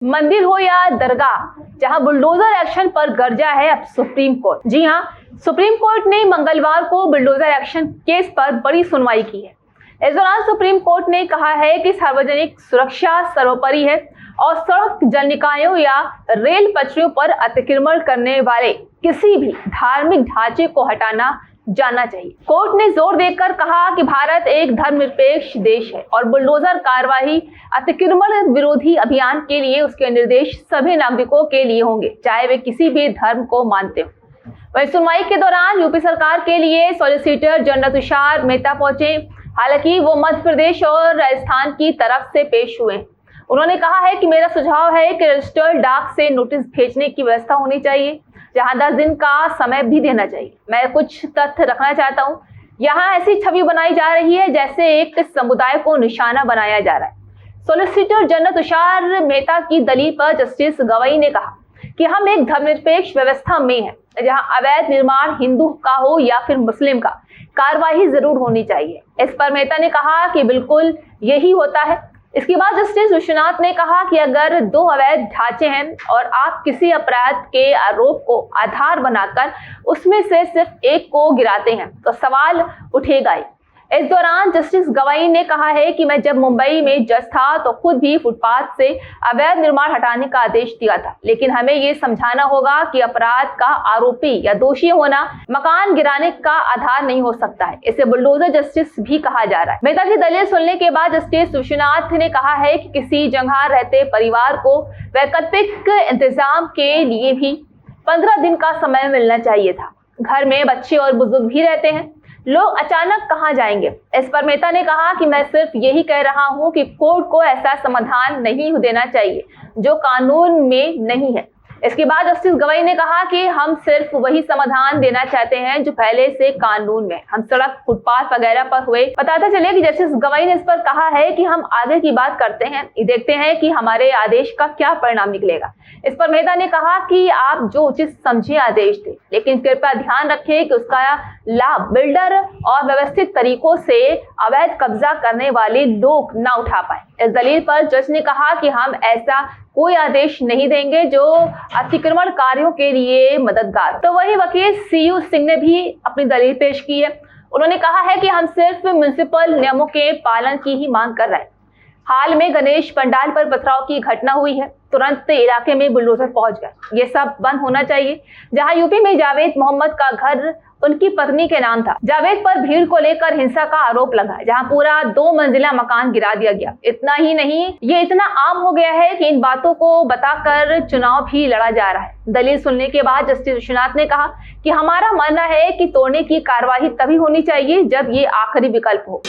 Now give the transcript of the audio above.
मंदिर हो या दरगाह, जहां बुलडोजर एक्शन पर गरजा है अब सुप्रीम कोर्ट। जी हां, सुप्रीम कोर्ट ने मंगलवार को बुलडोजर एक्शन केस पर बड़ी सुनवाई की है। इस दौरान सुप्रीम कोर्ट ने कहा है कि सार्वजनिक सुरक्षा सर्वोपरि है और सड़क, जल निकायों या रेल पटरियों पर अतिक्रमण करने वाले किसी भी धार्मिक ढांचे को हटाना जाना चाहिए। कोर्ट ने जोर देकर कहा कि भारत एक धर्मनिरपेक्ष देश है और बुलडोजर कार्रवाई अतिक्रमण विरोधी अभियान के लिए उसके निर्देश सभी नागरिकों के लिए होंगे, चाहे वे किसी भी धर्म को मानते हो। वहीं सुनवाई के दौरान यूपी सरकार के लिए सॉलिसिटर जनरल तुषार मेहता पहुंचे। हालांकि वो मध्य प्रदेश और राजस्थान की तरफ से पेश हुए। उन्होंने कहा है कि मेरा सुझाव है कि रजिस्टर्ड डाक से नोटिस भेजने की व्यवस्था होनी चाहिए, जहां 10 दिन का समय भी देना चाहिए। मैं कुछ तथ्य रखना चाहता हूं। यहाँ ऐसी छवि बनाई जा रही है जैसे एक समुदाय को निशाना बनाया जा रहा है। सॉलिसिटर जनरल तुषार मेहता की दलील पर जस्टिस गवई ने कहा कि हम एक धर्मनिरपेक्ष व्यवस्था में हैं, जहां अवैध निर्माण हिंदू का हो या फिर मुस्लिम का, कार्रवाई जरूर होनी चाहिए। इस पर मेहता ने कहा कि बिल्कुल यही होता है। इसके बाद जस्टिस विश्वनाथ ने कहा कि अगर 2 अवैध ढांचे हैं और आप किसी अपराध के आरोप को आधार बनाकर उसमें से सिर्फ एक को गिराते हैं तो सवाल उठेगा ही। इस दौरान जस्टिस गवई ने कहा है कि मैं जब मुंबई में जज था तो खुद भी फुटपाथ से अवैध निर्माण हटाने का आदेश दिया था, लेकिन हमें ये समझाना होगा कि अपराध का आरोपी या दोषी होना मकान गिराने का आधार नहीं हो सकता है। इसे बुलडोजर जस्टिस भी कहा जा रहा है। मेहता की दलील सुनने के बाद जस्टिस विश्वनाथ ने कहा है कि किसी जगह रहते परिवार को वैकल्पिक इंतजाम के लिए भी 15 दिन का समय मिलना चाहिए था। घर में बच्चे और बुजुर्ग भी रहते हैं, लोग अचानक कहां जाएंगे। इस पर मेहता ने कहा कि मैं सिर्फ यही कह रहा हूं कि कोर्ट को ऐसा समाधान नहीं देना चाहिए जो कानून में नहीं है। इसके बाद जस्टिस गवई ने कहा कि हम सिर्फ वही समाधान देना चाहते हैं जो पहले से कानून में, हम सड़क, फुटपाथ वगैरह पर हुए। बताते चले कि जस्टिस गवई ने इस पर कहा है कि हम आगे की बात करते हैं, देखते हैं कि हमारे आदेश का क्या परिणाम निकलेगा। इस पर मेहता ने कहा कि आप जो उचित समझे आदेश थे, लेकिन कृपया ध्यान रखें कि उसका लाभ बिल्डर और व्यवस्थित तरीकों से अवैध कब्जा करने वाले लोग ना उठा पाए। इस दलील पर जज ने कहा कि हम ऐसा कोई आदेश नहीं देंगे जो अतिक्रमणकारियों के लिए मददगार। तो वही वकील सीयू सिंह ने भी अपनी दलील पेश की है। उन्होंने कहा है कि हम सिर्फ म्युनिसिपल नियमों के पालन की ही मांग कर रहे हैं। हाल में गणेश पंडाल पर पथराव की घटना हुई है, तुरंत इलाके में बुलडोजर पहुंच गए। ये सब बंद होना चाहिए। जहां यूपी में जावेद मोहम्मद का घर उनकी पत्नी के नाम था, जावेद पर भीड़ को लेकर हिंसा का आरोप लगा, जहां पूरा 2 मंजिला मकान गिरा दिया गया। इतना ही नहीं, ये इतना आम हो गया है कि इन बातों को बताकर चुनाव भी लड़ा जा रहा है। दलील सुनने के बाद जस्टिस विश्वनाथ ने कहा कि हमारा मानना है कि तोड़ने की कार्रवाई तभी होनी चाहिए जब ये आखिरी विकल्प हो।